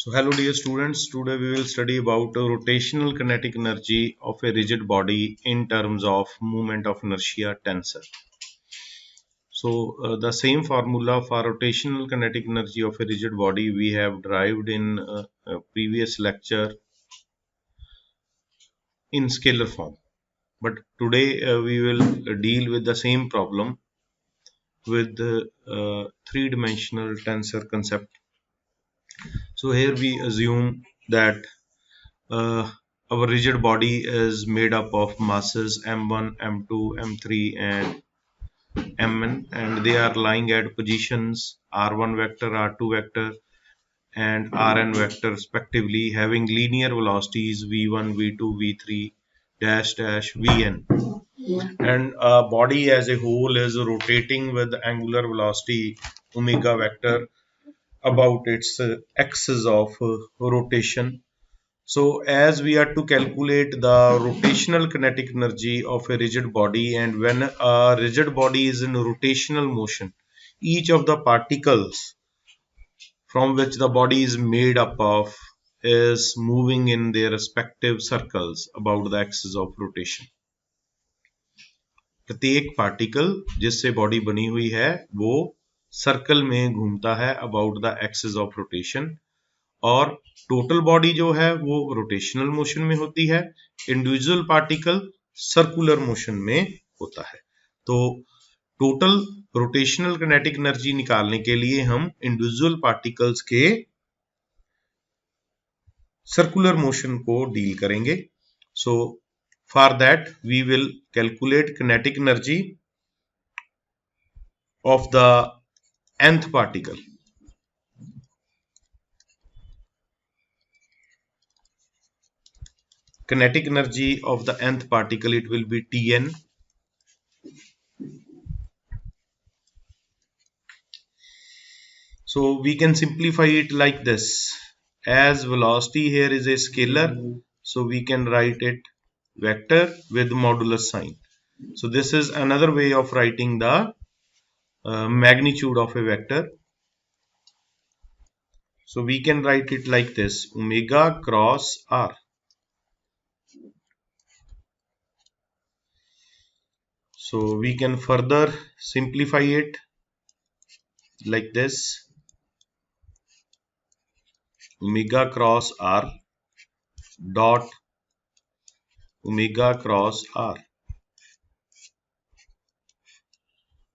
So hello dear students, today we will study about rotational kinetic energy of a rigid body in terms of moment of inertia tensor. So the same formula for rotational kinetic energy of a rigid body we have derived in a previous lecture in scalar form. But today we will deal with the same problem with the three-dimensional tensor concept. So here we assume that Uh, our rigid body is made up of masses m1, m2, m3 and mn, and they are lying at positions r1 vector, r2 vector and rn vector respectively, having linear velocities v1, v2, v3 dash dash vn, and a body as a whole is rotating with angular velocity omega vector about its axis of rotation. So as we are to calculate the rotational kinetic energy of a rigid body, and when a rigid body is in rotational motion, each of the particles from which the body is made up of is moving in their respective circles about the axis of rotation. प्रत्येक particle जिससे body बनी हुई है वो circle में घूमता है about the axis of rotation, और टोटल बॉडी जो है वो रोटेशनल मोशन में होती है, इंडिविजुअल पार्टिकल सर्कुलर मोशन में होता है। तो टोटल रोटेशनल किनेटिक एनर्जी निकालने के लिए हम इंडिविजुअल पार्टिकल्स के सर्कुलर मोशन को डील करेंगे। So for that we will calculate kinetic energy of the nth particle. Kinetic energy of the nth particle, it will be Tn. So we can simplify it like this. As velocity here is a scalar, so we can write it vector with modulus sign. So this is another way of writing the magnitude of a vector. So we can write it like this: omega cross r. So we can further simplify it like this: omega cross r dot omega cross r,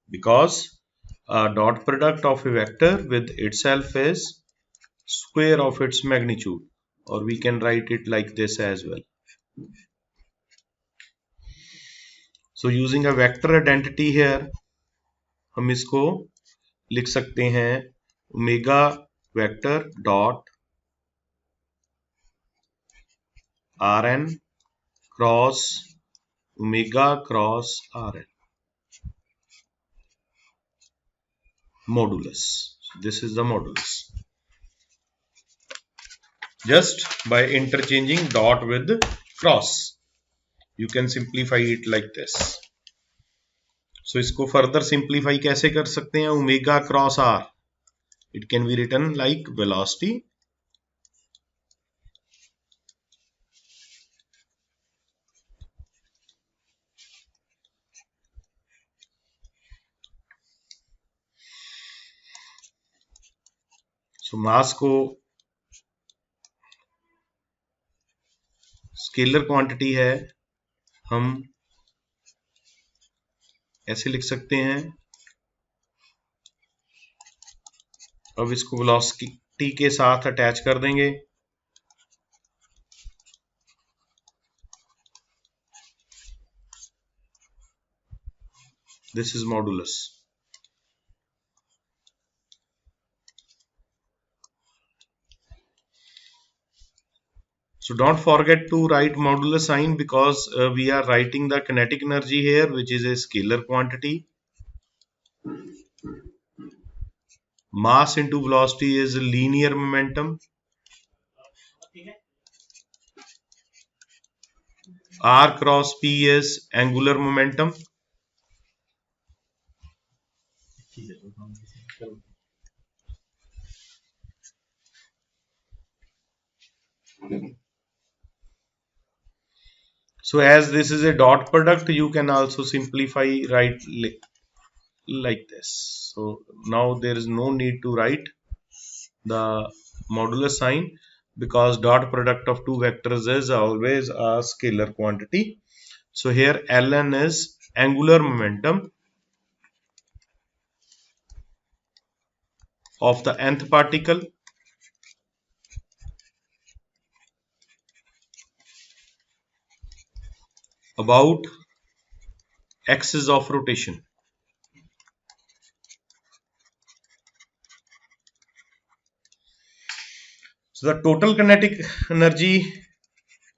because a dot product of a vector with itself is square of its magnitude, or we can write it like this as well. So using a vector identity here, हम इसको लिख सकते हैं omega vector dot R N cross omega cross R N modulus. This is the modulus. Just by interchanging dot with cross, you can simplify it like this. So इसको further simplify कैसे कर सकते हैं? Omega cross R, it can be written like velocity so mass को scalar quantity है, हम ऐसे लिख सकते हैं। अब इसको वेलोसिटी के साथ अटैच कर देंगे। This is modulus. So don't forget to write modulus sign, because we are writing the kinetic energy here, which is a scalar quantity. Mass into velocity is linear momentum. R cross P is angular momentum. So as this is a dot product, you can also simplify write like this. So now there is no need to write the modular sign, because dot product of two vectors is always a scalar quantity. So here ln is angular momentum of the nth particle about axis of rotation. So the total kinetic energy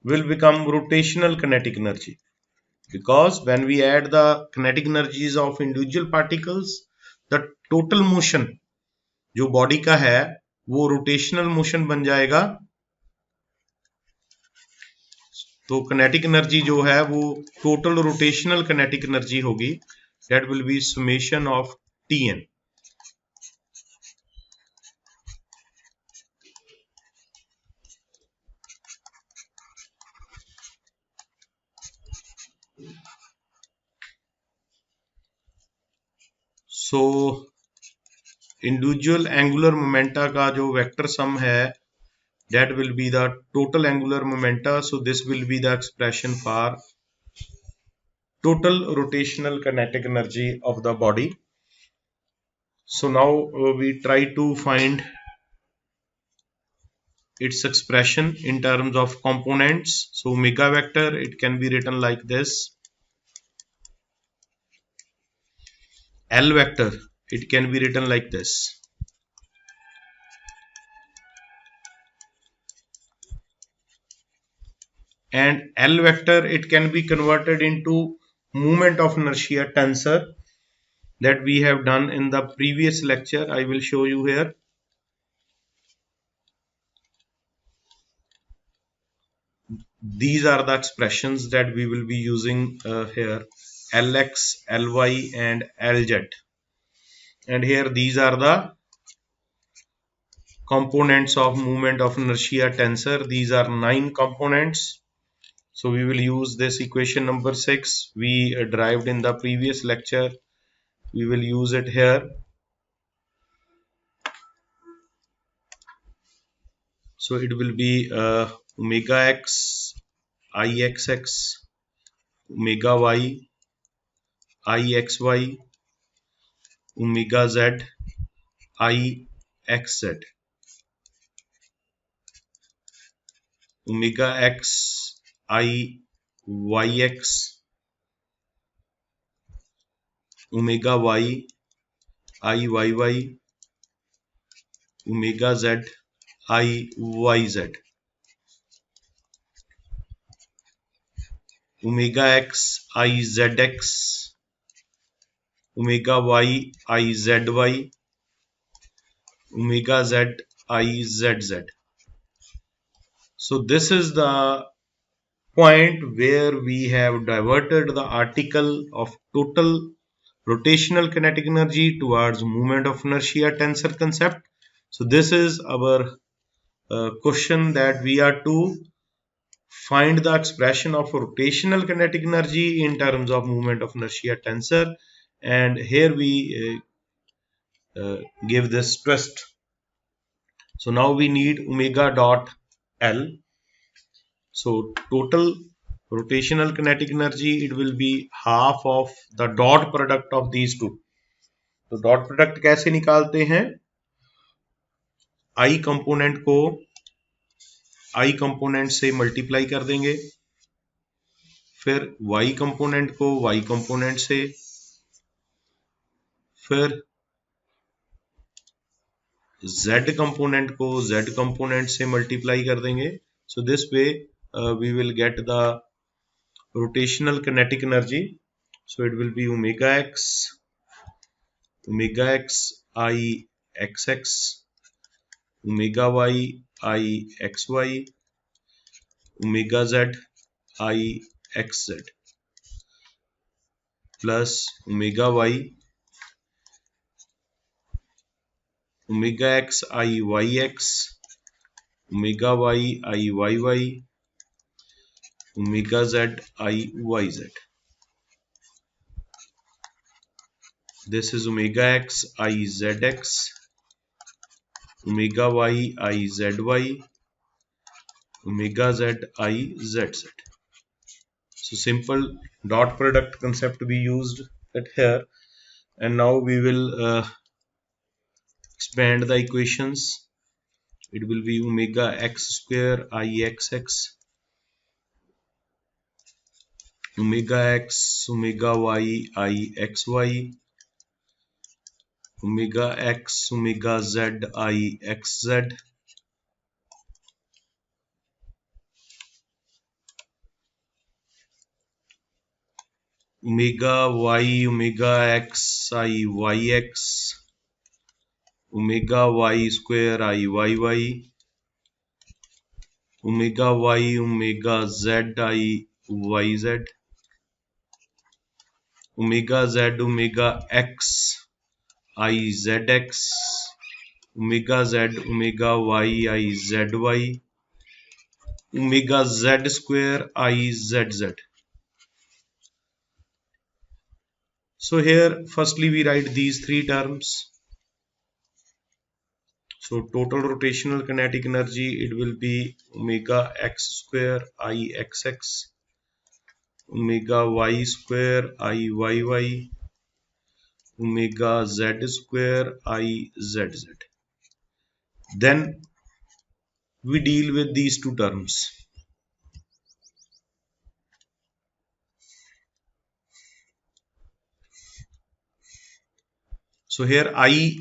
will become rotational kinetic energy, because when we add the kinetic energies of individual particles, the total motion जो body का है वो rotational motion बन जाएगा. तो kinetic energy जो है वो टोटल रोटेशनल किनेटिक एनर्जी होगी. That will be summation of Tn. So individual angular momenta का जो वेक्टर सम है, that will be the total angular momenta. So this will be the expression for total rotational kinetic energy of the body. So now we try to find its expression in terms of components. So omega vector, it can be written like this. L vector, it can be written like this. And L vector, it can be converted into moment of inertia tensor that we have done in the previous lecture. I will show you here. These are the expressions that we will be using here: Lx, Ly and Lz. And here these are the components of moment of inertia tensor. These are 9 components. So we will use this equation number 6 we derived in the previous lecture. We will use it here. So it will be omega x Ixx, omega y Ixy, omega z Ixz, omega x Iyx, omega y Iyy, omega z Iyz, omega x Izx, omega y Izy, omega z Izz. So this is the point where we have diverted the article of total rotational kinetic energy towards moment of inertia tensor concept. So this is our question, that we are to find the expression of rotational kinetic energy in terms of moment of inertia tensor, and here we give this twist. So now we need omega dot L. So total rotational kinetic energy, it will be half of the dot product of these two. तो dot product कैसे निकालते हैं? आई component से multiply कर देंगे, फिर y component को y component से, फिर z कंपोनेंट को z कंपोनेंट से मल्टीप्लाई कर देंगे. So this way we will get the rotational kinetic energy. So it will be omega x Ixx, omega y Ixy, omega z Ixz, plus omega y omega x Iyx, omega y I y, omega z I yz. This is omega x I zx, omega y I zy, omega z I zz. So simple dot product concept we used it here, and now we will expand the equations. It will be omega x square I xx, omega x omega y I xy, omega x omega z I xz, omega y omega x I yx, omega y square I yy, omega y omega z I yz, omega z omega x I zx, omega z omega y I zy, omega z square I zz. So here firstly we write these three terms. So total rotational kinetic energy, it will be omega x square I xx, omega y square I yy, omega z square I zz. Then we deal with these two terms. So here I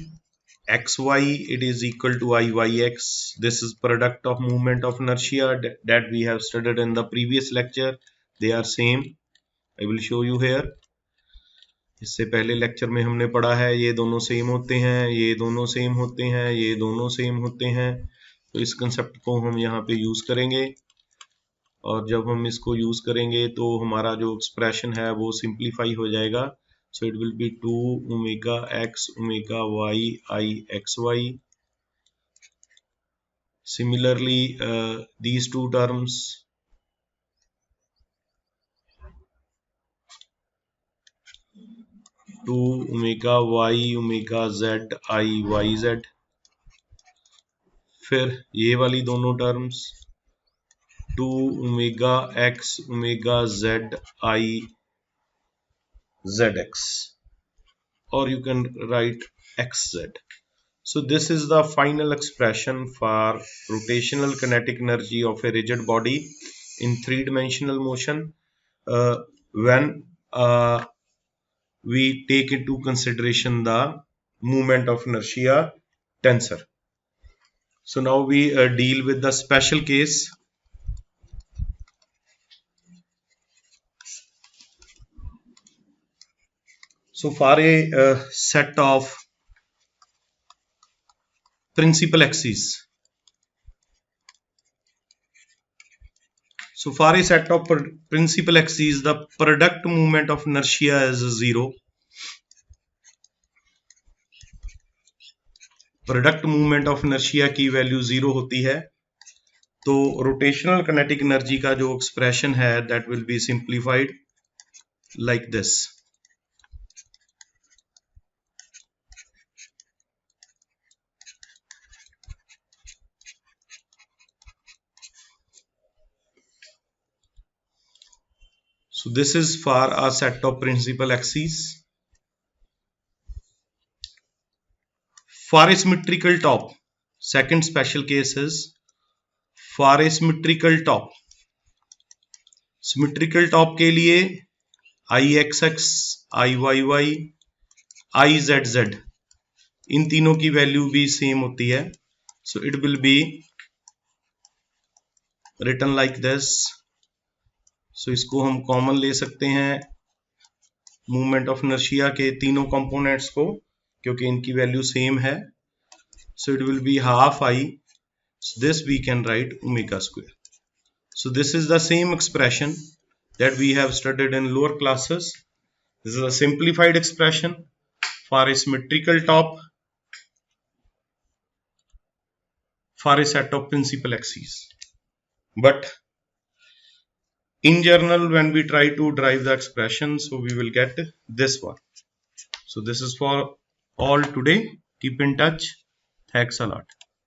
xy, it is equal to Iyx. This is product of moment of inertia that we have studied in the previous lecture. They are same. I will show you here. इससे पहले lecture में हमने पढ़ा है ये दोनों same होते हैं, ये दोनों सेम होते हैं, ये दोनों सेम होते हैं. तो इस कंसेप्ट को हम यहाँ पे यूज करेंगे, और जब हम इसको यूज करेंगे तो हमारा जो एक्सप्रेशन है वो सिंप्लीफाई हो जाएगा. So it will be 2 omega x omega y I xy. Similarly, these two terms, 2 omega y omega z I yz. फिर ये वाली दोनों terms 2 omega x omega z I zx, or you can write xz. So this is the final expression for rotational kinetic energy of a rigid body in three-dimensional motion when we take into consideration the moment of inertia tensor. So now we deal with the special case. So for a set of principal axes, so for a set of principal axes, the product moment of inertia is 0. Product movement of inertia की value 0 होती है. तो rotational kinetic energy का जो expression है that will be simplified like this. So this is for a set of principal axes. For a symmetrical top, second special case is for a symmetrical top. Symmetrical top के लिए Ixx, Iyy, Izz इन तीनों की value भी same होती है. So it will be written like this. So इसको हम common ले सकते हैं मूवमेंट ऑफ इनर्शिया के तीनों कंपोनेंट्स को, क्योंकि इनकी वैल्यू सेम है. So it will be half I. So this we can write omega square. So this is the same expression that we have studied in lower classes. This is a simplified expression for a symmetrical top. for a set of principal axes. But in general, when we try to derive the expression, so we will get this one. So this is for all today. Keep in touch. Thanks a lot.